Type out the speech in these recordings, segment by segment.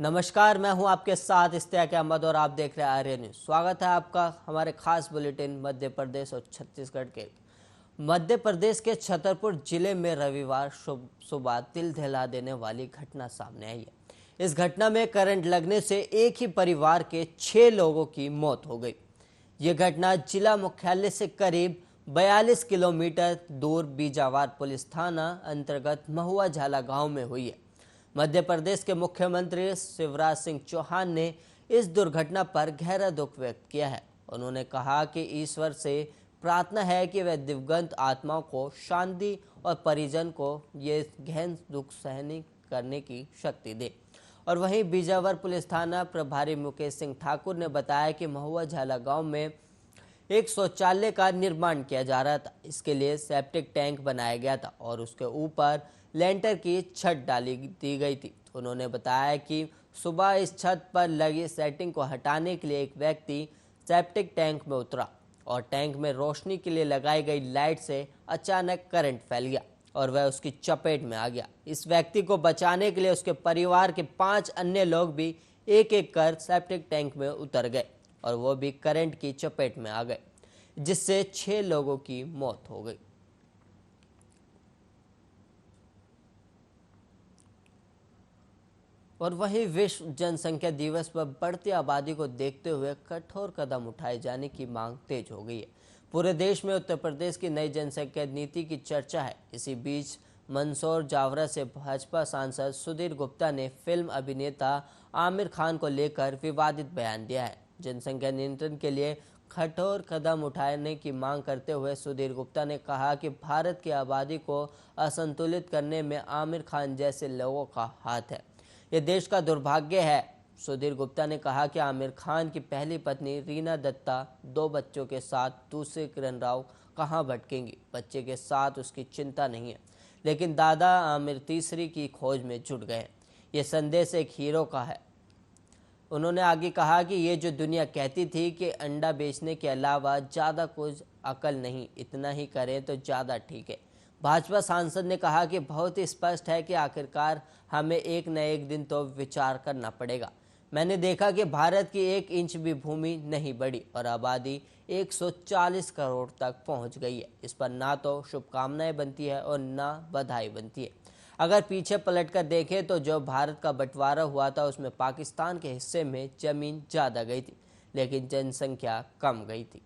नमस्कार, मैं हूं आपके साथ इश्तियाक अहमद और आप देख रहे हैं आर्य न्यूज। स्वागत है आपका हमारे खास बुलेटिन मध्य प्रदेश और छत्तीसगढ़ के। मध्य प्रदेश के छतरपुर जिले में रविवार सुबह दिल दहला देने वाली घटना सामने आई है। इस घटना में करंट लगने से एक ही परिवार के 6 लोगों की मौत हो गई। ये घटना जिला मुख्यालय से करीब 42 किलोमीटर दूर बीजावर पुलिस थाना अंतर्गत महुआ झाला गांव में हुई है। मध्य प्रदेश के मुख्यमंत्री शिवराज सिंह चौहान ने इस दुर्घटना पर गहरा दुख व्यक्त किया है। उन्होंने कहा कि ईश्वर से प्रार्थना है कि वह दिवंगत आत्माओं को शांति और परिजन को ये गहन दुख सहन करने की शक्ति दे। और वहीं बीजावर पुलिस थाना प्रभारी मुकेश सिंह ठाकुर ने बताया कि महुआ झाला गांव में एक शौचालय का निर्माण किया जा रहा था। इसके लिए सेप्टिक टैंक बनाया गया था और उसके ऊपर लेंटर की छत डाली दी गई थी। उन्होंने बताया कि सुबह इस छत पर लगी सेटिंग को हटाने के लिए एक व्यक्ति सेप्टिक टैंक में उतरा और टैंक में रोशनी के लिए लगाई गई लाइट से अचानक करंट फैल गया और वह उसकी चपेट में आ गया। इस व्यक्ति को बचाने के लिए उसके परिवार के 5 अन्य लोग भी एक एक कर सेप्टिक टैंक में उतर गए और वो भी करंट की चपेट में आ गए, जिससे 6 लोगों की मौत हो गई। और वहीं विश्व जनसंख्या दिवस पर बढ़ती आबादी को देखते हुए कठोर कदम उठाए जाने की मांग तेज हो गई है। पूरे देश में उत्तर प्रदेश की नई जनसंख्या नीति की चर्चा है। इसी बीच मंदसौर जावरा से भाजपा सांसद सुधीर गुप्ता ने फिल्म अभिनेता आमिर खान को लेकर विवादित बयान दिया है। जनसंख्या नियंत्रण के लिए कठोर कदम उठाने की मांग करते हुए सुधीर गुप्ता ने कहा कि भारत की आबादी को असंतुलित करने में आमिर खान जैसे लोगों का हाथ है। ये देश का दुर्भाग्य है। सुधीर गुप्ता ने कहा कि आमिर खान की पहली पत्नी रीना दत्ता 2 बच्चों के साथ दूसरे किरण राव कहां भटकेंगी। बच्चे के साथ उसकी चिंता नहीं है, लेकिन दादा आमिर तीसरी की खोज में जुट गए। ये संदेश एक हीरो का है। उन्होंने आगे कहा कि ये जो दुनिया कहती थी कि अंडा बेचने के अलावा ज़्यादा कुछ अकल नहीं, इतना ही करें तो ज़्यादा ठीक है। भाजपा सांसद ने कहा कि बहुत ही स्पष्ट है कि आखिरकार हमें एक न एक दिन तो विचार करना पड़ेगा। मैंने देखा कि भारत की 1 इंच भी भूमि नहीं बढ़ी और आबादी 140 करोड़ तक पहुंच गई है। इस पर ना तो शुभकामनाएं बनती है और ना बधाई बनती है। अगर पीछे पलटकर देखें तो जो भारत का बंटवारा हुआ था उसमें पाकिस्तान के हिस्से में जमीन ज़्यादा गई थी, लेकिन जनसंख्या कम गई थी।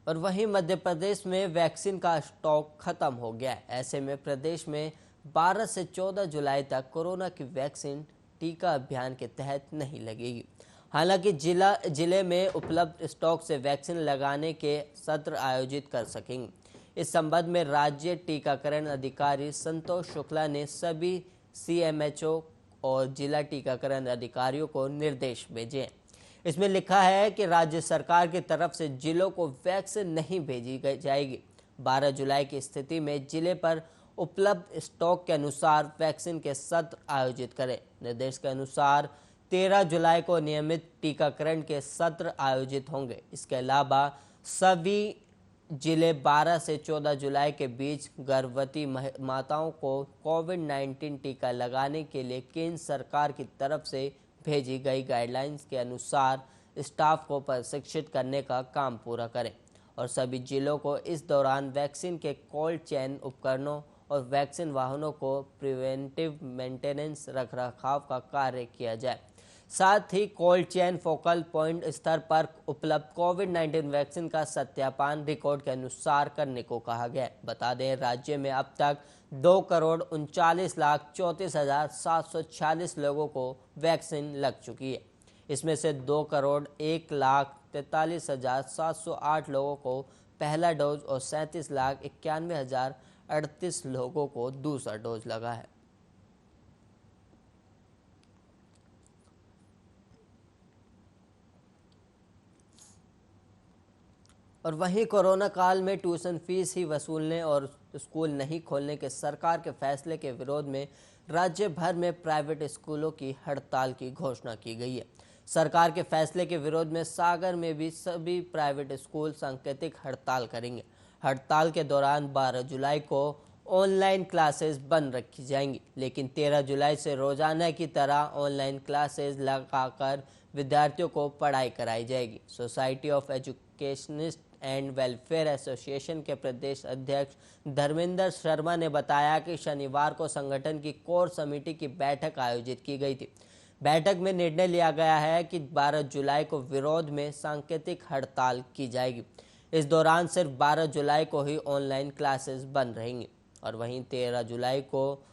और वहीं मध्य प्रदेश में वैक्सीन का स्टॉक खत्म हो गया है। ऐसे में प्रदेश में 12 से 14 जुलाई तक कोरोना की वैक्सीन टीका अभियान के तहत नहीं लगेगी। हालांकि जिले में उपलब्ध स्टॉक से वैक्सीन लगाने के सत्र आयोजित कर सकेंगे। इस संबंध में राज्य टीकाकरण अधिकारी संतोष शुक्ला ने सभी CMHO और जिला टीकाकरण अधिकारियों को निर्देश भेजे हैं। इसमें लिखा है कि राज्य सरकार की तरफ से जिलों को वैक्सीन नहीं भेजी जाएगी। 12 जुलाई की स्थिति में जिले पर उपलब्ध स्टॉक के अनुसार वैक्सीन के सत्र आयोजित करें। निर्देश के अनुसार 13 जुलाई को नियमित टीकाकरण के सत्र आयोजित होंगे। इसके अलावा सभी जिले 12 से 14 जुलाई के बीच गर्भवती माताओं को कोविड-19 टीका लगाने के लिए केंद्र सरकार की तरफ से भेजी गई गाइडलाइंस के अनुसार स्टाफ को प्रशिक्षित करने का काम पूरा करें और सभी जिलों को इस दौरान वैक्सीन के कोल्ड चेन उपकरणों और वैक्सीन वाहनों को प्रिवेंटिव मेंटेनेंस रखरखाव का कार्य किया जाए। साथ ही कोल्ड चेन फोकल पॉइंट स्तर पर उपलब्ध कोविड-19 वैक्सीन का सत्यापन रिकॉर्ड के अनुसार करने को कहा गया है। बता दें, राज्य में अब तक 2,39,34,746 लोगों को वैक्सीन लग चुकी है। इसमें से 2,01,43,708 लोगों को पहला डोज और 37,91,038 लोगों को दूसरा डोज लगा है। और वहीं कोरोना काल में ट्यूशन फीस ही वसूलने और स्कूल नहीं खोलने के सरकार के फैसले के विरोध में राज्य भर में प्राइवेट स्कूलों की हड़ताल की घोषणा की गई है। सरकार के फैसले के विरोध में सागर में भी सभी प्राइवेट स्कूल सांकेतिक हड़ताल करेंगे। हड़ताल के दौरान 12 जुलाई को ऑनलाइन क्लासेस बंद रखी जाएंगी, लेकिन 13 जुलाई से रोजाना की तरह ऑनलाइन क्लासेस लगाकर विद्यार्थियों को पढ़ाई कराई जाएगी। Society of educationist and welfare association के प्रदेश अध्यक्ष धर्मेंद्र शर्मा ने बताया कि शनिवार को संगठन की कोर समिति की बैठक आयोजित की गई थी। बैठक में निर्णय लिया गया है कि 12 जुलाई को विरोध में सांकेतिक हड़ताल की जाएगी। इस दौरान सिर्फ 12 जुलाई को ही ऑनलाइन क्लासेस बंद रहेंगी और वहीं 13 जुलाई को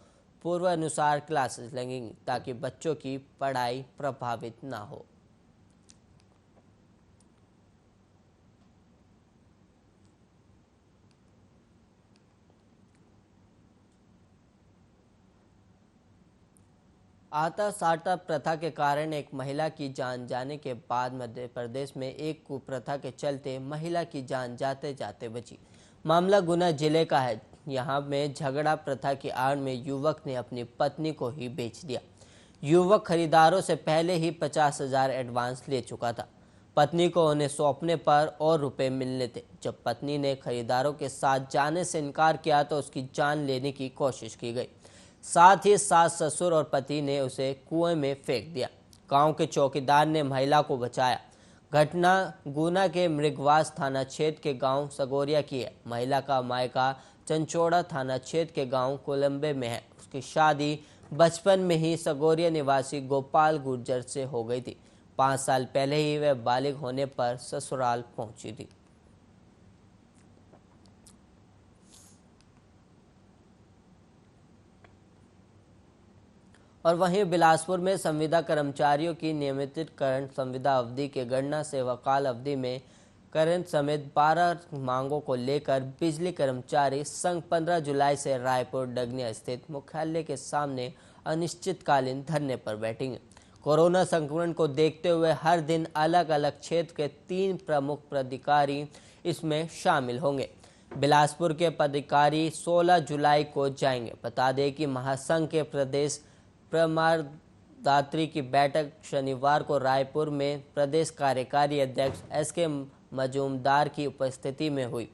पूर्वानुसार क्लासेस लगेंगी ताकि बच्चों की पढ़ाई प्रभावित ना हो। आता साटा प्रथा के कारण एक महिला की जान जाने के बाद मध्य प्रदेश में एक कुप्रथा के चलते महिला की जान जाते जाते बची। मामला गुना जिले का है। यहाँ में झगड़ा प्रथा की आड़ में युवक ने अपनी पत्नी को ही बेच दिया। युवक खरीदारों से पहले ही 50,000 एडवांस ले चुका था। पत्नी को उन्हें सौंपने पर और रुपए मिलने थे। जब पत्नी ने खरीदारों के साथ जाने से इनकार किया तो उसकी जान लेने की कोशिश की गई। साथ ही सास ससुर और पति ने उसे कुएं में फेंक दिया। गांव के चौकीदार ने महिला को बचाया। घटना गुना के मृगवास थाना क्षेत्र के गांव सगोरिया की है। महिला का मायका चंचोड़ा थाना क्षेत्र के गांव कोलंबे में है। उसकी शादी बचपन में ही सगोरिया निवासी गोपाल गुर्जर से हो गई थी। 5 साल पहले ही वह बालिग होने पर ससुराल पहुंची थी। और वहीं बिलासपुर में संविदा कर्मचारियों की नियमितीकरण संविदा अवधि के गणना सेवाकाल अवधि में करण समेत 12 मांगों को लेकर बिजली कर्मचारी संघ 15 जुलाई से रायपुर डगनिया स्थित मुख्यालय के सामने अनिश्चितकालीन धरने पर बैठेंगे। कोरोना संक्रमण को देखते हुए हर दिन अलग अलग क्षेत्र के 3 प्रमुख पदाधिकारी इसमें शामिल होंगे। बिलासपुर के पदाधिकारी 16 जुलाई को जाएंगे। बता दें कि महासंघ के प्रदेश प्रमाणदात्री की बैठक शनिवार को रायपुर में प्रदेश कार्यकारी अध्यक्ष एस.के. मजूमदार की उपस्थिति में हुई,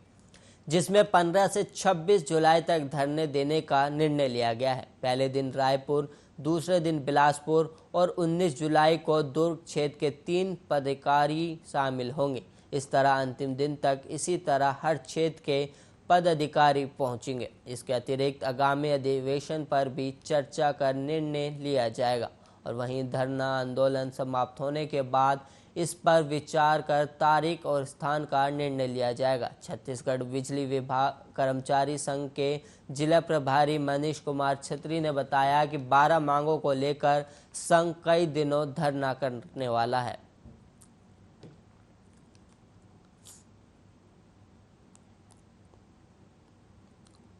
जिसमें 15 से 26 जुलाई तक धरने देने का निर्णय लिया गया है। पहले दिन रायपुर, दूसरे दिन बिलासपुर और 19 जुलाई को दुर्ग क्षेत्र के 3 पदाधिकारी शामिल होंगे। इस तरह अंतिम दिन तक इसी तरह हर क्षेत्र के पदाधिकारी पहुंचेंगे। इसके अतिरिक्त आगामी अधिवेशन पर भी चर्चा कर निर्णय लिया जाएगा और वहीं धरना आंदोलन समाप्त होने के बाद इस पर विचार कर तारीख और स्थान का निर्णय लिया जाएगा। छत्तीसगढ़ बिजली विभाग कर्मचारी संघ के जिला प्रभारी मनीष कुमार छत्री ने बताया कि 12 मांगों को लेकर संघ कई दिनों धरना करने वाला है।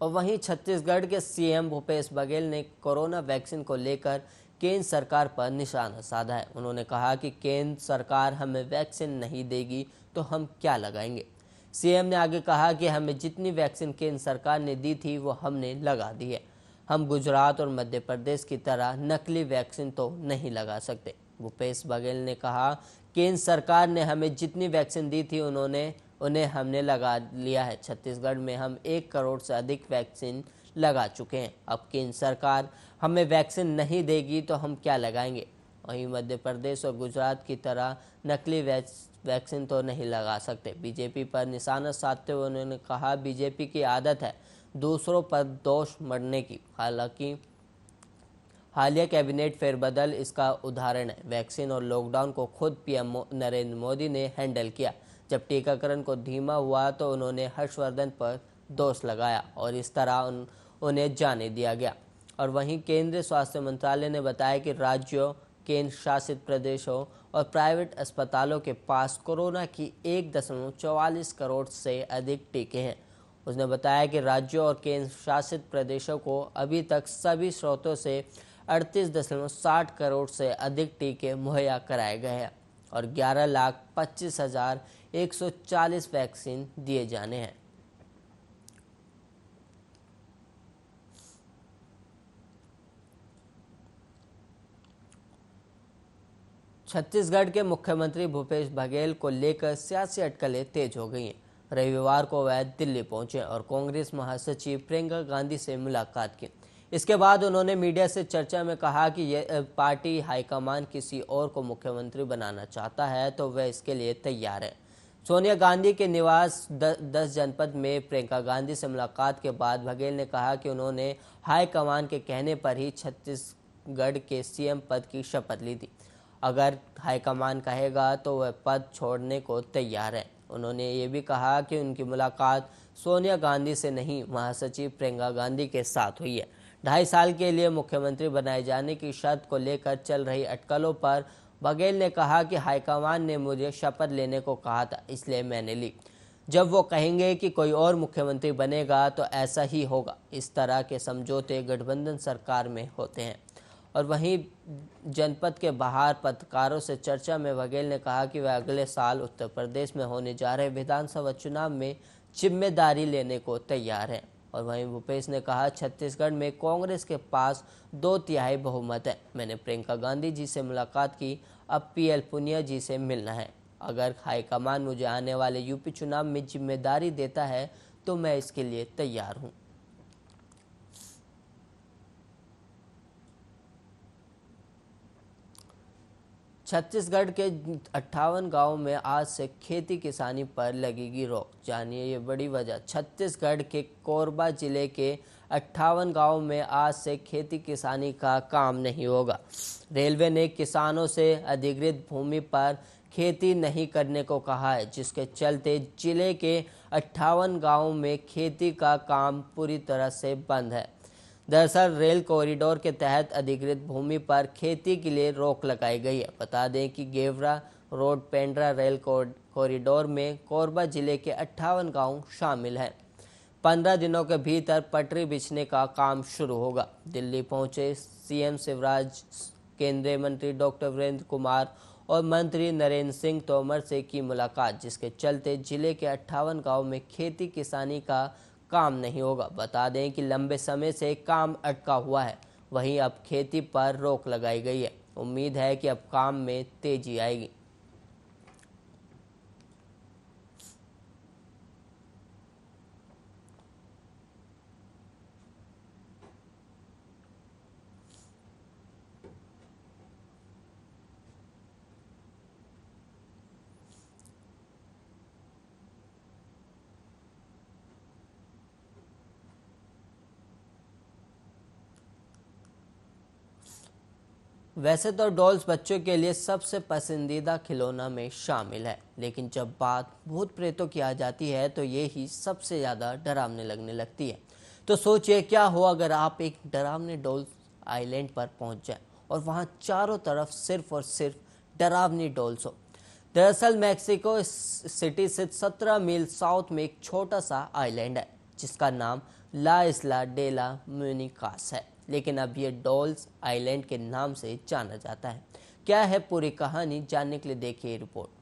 और वहीं छत्तीसगढ़ के सीएम भूपेश बघेल ने कोरोना वैक्सीन को लेकर केंद्र सरकार पर निशाना साधा है। उन्होंने कहा कि केंद्र सरकार हमें वैक्सीन नहीं देगी तो हम क्या लगाएंगे। सीएम ने आगे कहा कि हमें जितनी वैक्सीन केंद्र सरकार ने दी थी वो हमने लगा दी है। हम गुजरात और मध्य प्रदेश की तरह नकली वैक्सीन तो नहीं लगा सकते। भूपेश बघेल ने कहा केंद्र सरकार ने हमें जितनी वैक्सीन दी थी उन्हें हमने लगा लिया है। छत्तीसगढ़ में हम 1 करोड़ से अधिक वैक्सीन लगा चुके हैं। अब केंद्र सरकार हमें वैक्सीन नहीं देगी तो हम क्या लगाएंगे। वहीं मध्य प्रदेश और गुजरात की तरह नकली वैक्सीन तो नहीं लगा सकते। बीजेपी पर निशाना साधते हुए उन्होंने कहा बीजेपी की आदत है दूसरों पर दोष मढ़ने की। हालांकि हालिया कैबिनेट फेरबदल इसका उदाहरण है। वैक्सीन और लॉकडाउन को खुद पीएम नरेंद्र मोदी ने हैंडल किया। जब टीकाकरण को धीमा हुआ तो उन्होंने हर्षवर्धन पर दोष लगाया और इस तरह उन्हें जाने दिया गया। और वहीं केंद्रीय स्वास्थ्य मंत्रालय ने बताया कि राज्यों, केंद्र शासित प्रदेशों और प्राइवेट अस्पतालों के पास कोरोना की 1.44 करोड़ से अधिक टीके हैं। उसने बताया कि राज्यों और केंद्र शासित प्रदेशों को अभी तक सभी स्रोतों से 38.60 करोड़ से अधिक टीके मुहैया कराए गए हैं और 11,25,140 वैक्सीन दिए जाने हैं। छत्तीसगढ़ के मुख्यमंत्री भूपेश बघेल को लेकर सियासी अटकलें तेज हो गई हैं। रविवार को वह दिल्ली पहुंचे और कांग्रेस महासचिव प्रियंका गांधी से मुलाकात की। इसके बाद उन्होंने मीडिया से चर्चा में कहा कि ये पार्टी हाईकमान किसी और को मुख्यमंत्री बनाना चाहता है तो वह इसके लिए तैयार है। सोनिया गांधी के निवास 10 जनपद में प्रियंका गांधी से मुलाकात के बाद बघेल ने कहा कि उन्होंने हाईकमान के कहने पर ही छत्तीसगढ़ के सीएम पद की शपथ ली थी। अगर हाईकमान कहेगा तो वह पद छोड़ने को तैयार है। उन्होंने ये भी कहा कि उनकी मुलाकात सोनिया गांधी से नहीं, महासचिव प्रियंका गांधी के साथ हुई है। 2.5 साल के लिए मुख्यमंत्री बनाए जाने की शर्त को लेकर चल रही अटकलों पर बघेल ने कहा कि हाईकमान ने मुझे शपथ लेने को कहा था, इसलिए मैंने ली। जब वो कहेंगे कि कोई और मुख्यमंत्री बनेगा तो ऐसा ही होगा। इस तरह के समझौते गठबंधन सरकार में होते हैं। और वहीं जनपद के बाहर पत्रकारों से चर्चा में बघेल ने कहा कि वह अगले साल उत्तर प्रदेश में होने जा रहे विधानसभा चुनाव में जिम्मेदारी लेने को तैयार हैं। और वहीं भूपेश ने कहा, छत्तीसगढ़ में कांग्रेस के पास 2/3 बहुमत है। मैंने प्रियंका गांधी जी से मुलाकात की, अब पीएल पुनिया जी से मिलना है। अगर हाईकमान मुझे आने वाले यूपी चुनाव में जिम्मेदारी देता है तो मैं इसके लिए तैयार हूं। छत्तीसगढ़ के 58 गांवों में आज से खेती किसानी पर लगेगी रोक। जानिए ये बड़ी वजह। छत्तीसगढ़ के कोरबा जिले के 58 गांवों में आज से खेती किसानी का काम नहीं होगा। रेलवे ने किसानों से अधिकृत भूमि पर खेती नहीं करने को कहा है, जिसके चलते जिले के 58 गांवों में खेती का काम पूरी तरह से बंद है। दरअसल रेल कॉरिडोर के तहत अधिकृत भूमि पर खेती के लिए रोक लगाई गई है। बता दें कि Gevra road Pendra rail corridor में कोरबा जिले के 58 गांव शामिल हैं। 15 दिनों के भीतर पटरी बिछने का काम शुरू होगा। दिल्ली पहुंचे सीएम शिवराज, केंद्रीय मंत्री डॉक्टर वीरेंद्र कुमार और मंत्री नरेंद्र सिंह तोमर से की मुलाकात, जिसके चलते जिले के 58 गांव में खेती किसानी का काम नहीं होगा। बता दें कि लंबे समय से काम अटका हुआ है। वहीं अब खेती पर रोक लगाई गई है। उम्मीद है कि अब काम में तेजी आएगी। वैसे तो डॉल्स बच्चों के लिए सबसे पसंदीदा खिलौना में शामिल है, लेकिन जब बात भूत प्रेतों की आ जाती है तो ये ही सबसे ज़्यादा डरावने लगने लगती है। तो सोचिए क्या हो अगर आप एक डरावने डॉल्स आइलैंड पर पहुंच जाएं और वहां चारों तरफ सिर्फ और सिर्फ डरावनी डॉल्स हो। दरअसल मैक्सिको सिटी से 17 मील साउथ में एक छोटा सा आइलैंड है, जिसका नाम ला इस्ला डे ला म्यूनिकास है, लेकिन अब ये डॉल्स आइलैंड के नाम से जाना जाता है। क्या है पूरी कहानी, जानने के लिए देखिए रिपोर्ट।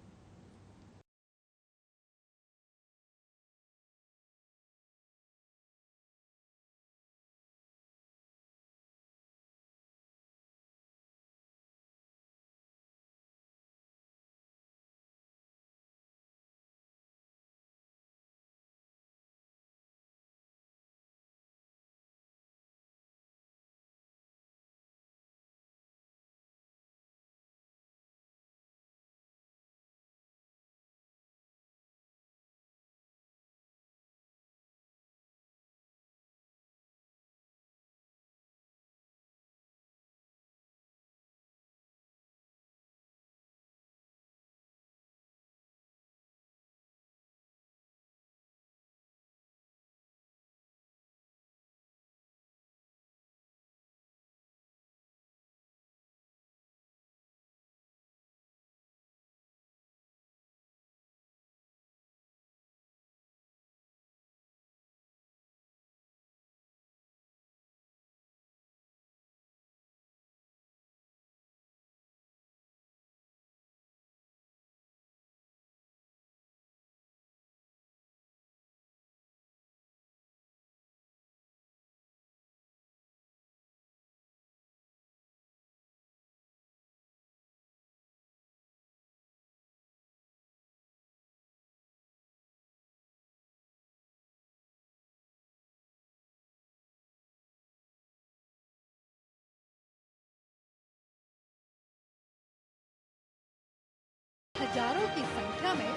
हजारों की संख्या में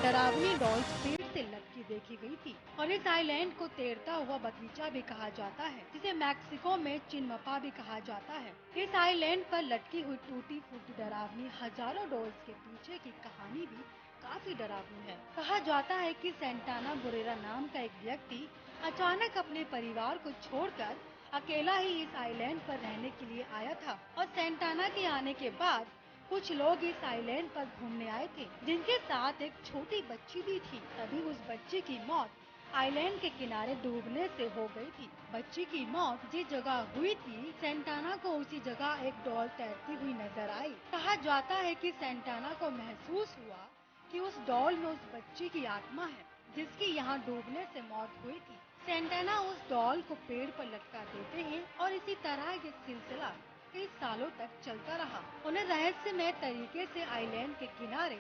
डरावनी डॉल्स पेड़ से लटकी देखी गई थी और इस आइलैंड को तैरता हुआ बगीचा भी कहा जाता है, जिसे मैक्सिको में चिनमपा भी कहा जाता है। इस आइलैंड पर लटकी हुई टूटी फूटी डरावनी हजारों डॉल्स के पीछे की कहानी भी काफी डरावनी है। कहा जाता है कि सेंटाना बुरेरा नाम का एक व्यक्ति अचानक अपने परिवार को छोड़कर अकेला ही इस आइलैंड पर रहने के लिए आया था और सेंटाना के आने के बाद कुछ लोग इस आइलैंड पर घूमने आए थे, जिनके साथ एक छोटी बच्ची भी थी। तभी उस बच्ची की मौत आइलैंड के किनारे डूबने से हो गई थी। बच्ची की मौत जिस जगह हुई थी, सेंटाना को उसी जगह एक डॉल तैरती हुई नजर आई। कहा जाता है कि सेंटाना को महसूस हुआ कि उस डॉल में उस बच्ची की आत्मा है, जिसकी यहाँ डूबने से मौत हुई थी। सेंटाना उस डॉल को पेड़ पर लटका देते हैं और इसी तरह ये सिलसिला कई सालों तक चलता रहा। उन्हें रहस्यमय तरीके से आइलैंड के किनारे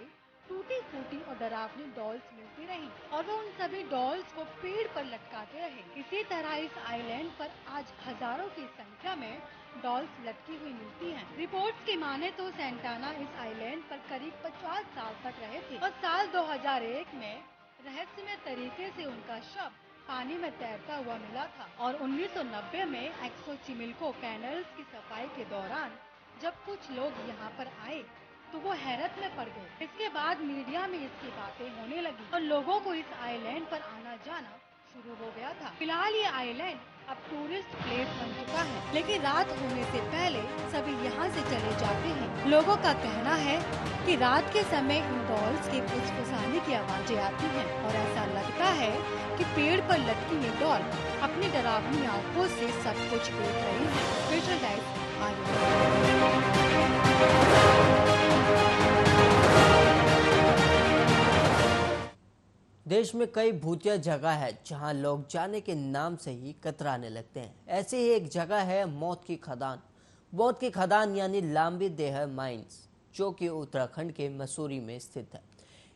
टूटी फूटी और डरावनी डॉल्स मिलती रही और वो उन सभी डॉल्स को पेड़ पर लटकाते रहे। इसी तरह इस आइलैंड पर आज हजारों की संख्या में डॉल्स लटकी हुई मिलती हैं। रिपोर्ट्स की माने तो सेंटाना इस आइलैंड पर करीब 50 साल तक रहे थे और साल 2001 में रहस्यमय तरीके से उनका शव पानी में तैरता हुआ मिला था और 1990 में एक्सोचिमिल्को कैनल्स की सफाई के दौरान जब कुछ लोग यहाँ पर आए तो वो हैरत में पड़ गए। इसके बाद मीडिया में इसकी बातें होने लगी और लोगों को इस आइलैंड पर आना जाना शुरू हो गया था। फिलहाल ये आइलैंड अब टूरिस्ट प्लेस बन चुका है, लेकिन रात होने से पहले सभी यहाँ से चले जाते हैं। लोगों का कहना है कि रात के समय इन डॉल्स के फुसफुसाने की आवाजें आती हैं और ऐसा लगता है कि पेड़ पर लटकी ये डॉल अपनी डरावनी आंखों से सब कुछ देख रही है। स्पेशल डाइट देश में कई भूतिया जगह है जहां लोग जाने के नाम से ही कतराने लगते हैं। ऐसी ही एक जगह है मौत की खदान। मौत की खदान यानी लांबी देहर माइंस, जो कि उत्तराखंड के मसूरी में स्थित है।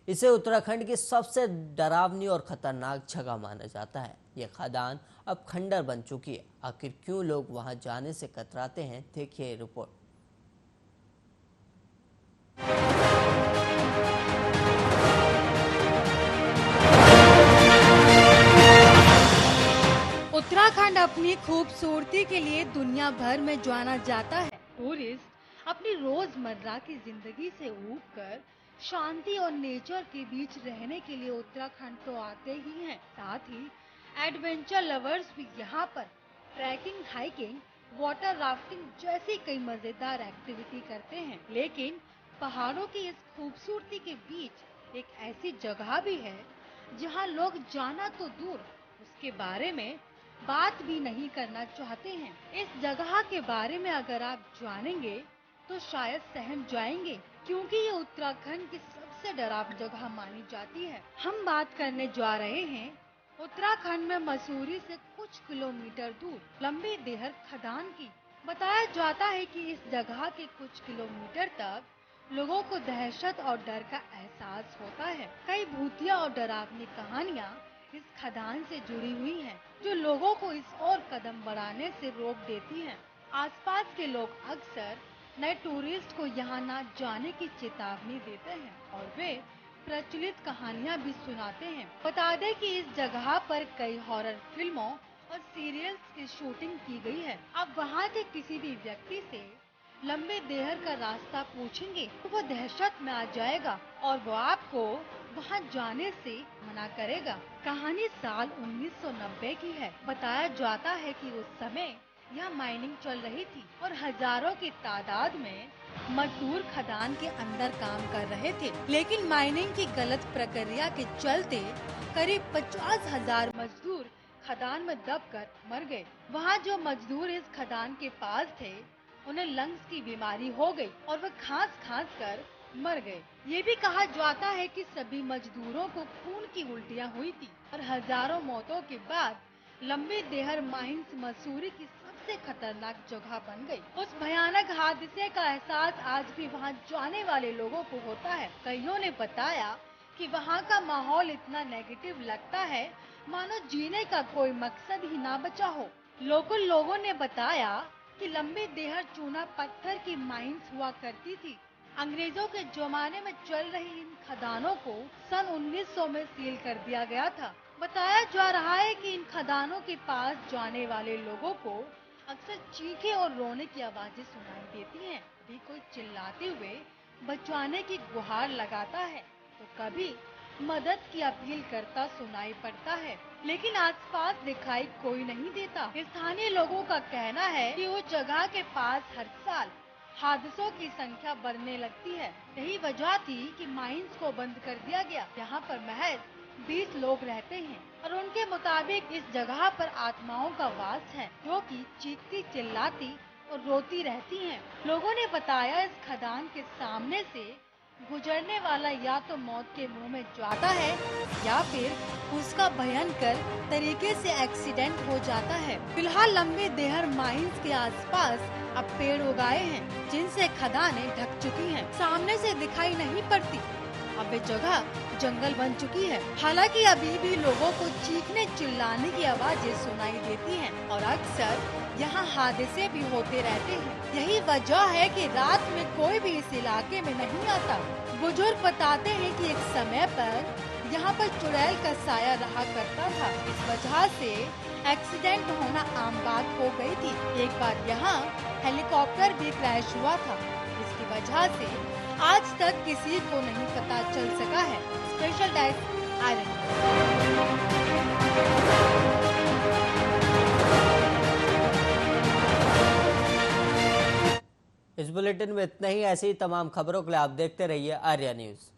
इसे उत्तराखंड की सबसे डरावनी और खतरनाक जगह माना जाता है। यह खदान अब खंडर बन चुकी है। आखिर क्यों लोग वहां जाने से कतराते हैं, देखिए ये रिपोर्ट। उत्तराखंड अपनी खूबसूरती के लिए दुनिया भर में जाना जाता है। टूरिस्ट अपनी रोजमर्रा की जिंदगी से ऊबकर शांति और नेचर के बीच रहने के लिए उत्तराखंड तो आते ही हैं। साथ ही एडवेंचर लवर्स भी यहाँ पर ट्रैकिंग, हाइकिंग, वाटर राफ्टिंग जैसी कई मजेदार एक्टिविटी करते हैं। लेकिन पहाड़ों की इस खूबसूरती के बीच एक ऐसी जगह भी है जहाँ लोग जाना तो दूर, उसके बारे में बात भी नहीं करना चाहते हैं। इस जगह के बारे में अगर आप जानेंगे तो शायद सहम जाएंगे, क्योंकि ये उत्तराखंड की सबसे डरावनी जगह मानी जाती है। हम बात करने जा रहे हैं उत्तराखंड में मसूरी से कुछ किलोमीटर दूर लंबी देहर खदान की। बताया जाता है कि इस जगह के कुछ किलोमीटर तक लोगों को दहशत और डर का एहसास होता है। कई भूतिया और डरावनी कहानियाँ इस खदान से जुड़ी हुई हैं, जो लोगों को इस ओर कदम बढ़ाने से रोक देती हैं। आसपास के लोग अक्सर नए टूरिस्ट को यहाँ न जाने की चेतावनी देते हैं और वे प्रचलित कहानियाँ भी सुनाते हैं। बता दें कि इस जगह पर कई हॉरर फिल्मों और सीरियल्स की शूटिंग की गई है। अब वहाँ के किसी भी व्यक्ति से लंबे देहर का रास्ता पूछेंगे तो वो दहशत में आ जाएगा और वो आपको वहाँ जाने से मना करेगा। कहानी साल 1990 की है। बताया जाता है कि उस समय यहाँ माइनिंग चल रही थी और हजारों की तादाद में मजदूर खदान के अंदर काम कर रहे थे, लेकिन माइनिंग की गलत प्रक्रिया के चलते करीब 50,000 मजदूर खदान में दबकर मर गए। वहाँ जो मजदूर इस खदान के पास थे, उन्हें लंग्स की बीमारी हो गई और वे खांस कर मर गए। ये भी कहा जाता है कि सभी मजदूरों को खून की उल्टियाँ हुई थी और हजारों मौतों के बाद लंबी देहर माइंस मसूरी की सबसे खतरनाक जगह बन गई। उस भयानक हादसे का एहसास आज भी वहाँ जाने वाले लोगों को होता है। कईयों ने बताया कि वहाँ का माहौल इतना नेगेटिव लगता है मानो जीने का कोई मकसद ही ना बचा हो। लोकल लोगों ने बताया कि लंबी देहर चूना पत्थर की माइंस हुआ करती थी अंग्रेजों के जमाने में चल रही इन खदानों को सन 1900 में सील कर दिया गया था। बताया जा रहा है कि इन खदानों के पास जाने वाले लोगों को अक्सर चीखें और रोने की आवाजें सुनाई देती हैं। कभी कोई चिल्लाते हुए बचाने की गुहार लगाता है तो कभी मदद की अपील करता सुनाई पड़ता है, लेकिन आसपास दिखाई कोई नहीं देता। स्थानीय लोगों का कहना है कि उस जगह के पास हर साल हादसों की संख्या बढ़ने लगती है। यही वजह थी कि माइंस को बंद कर दिया गया। यहाँ पर महज 20 लोग रहते हैं और उनके मुताबिक इस जगह पर आत्माओं का वास है, जो कि चीखती चिल्लाती और रोती रहती हैं। लोगों ने बताया इस खदान के सामने से गुजरने वाला या तो मौत के मुंह में जाता है या फिर उसका भयंकर तरीके से एक्सीडेंट हो जाता है। फिलहाल लंबे देहर माइंस के आसपास अब पेड़ उगाए हैं, जिनसे खदानें ढक चुकी हैं। सामने से दिखाई नहीं पड़ती। अब ये जगह जंगल बन चुकी है। हालांकि अभी भी लोगों को चीखने चिल्लाने की आवाजें सुनाई देती हैं और अक्सर यहाँ हादसे भी होते रहते हैं। यही वजह है कि रात में कोई भी इस इलाके में नहीं आता। बुजुर्ग बताते हैं कि एक समय पर यहाँ पर चुड़ैल का साया रहा करता था। इस वजह से एक्सीडेंट होना आम बात हो गई थी। एक बार यहाँ हेलीकॉप्टर भी क्रैश हुआ था। इसकी वजह से आज तक किसी को नहीं पता चल सका है। Special desk iron. इस बुलेटिन में इतना ही। ऐसी ही तमाम खबरों के लिए आप देखते रहिए आर्या न्यूज।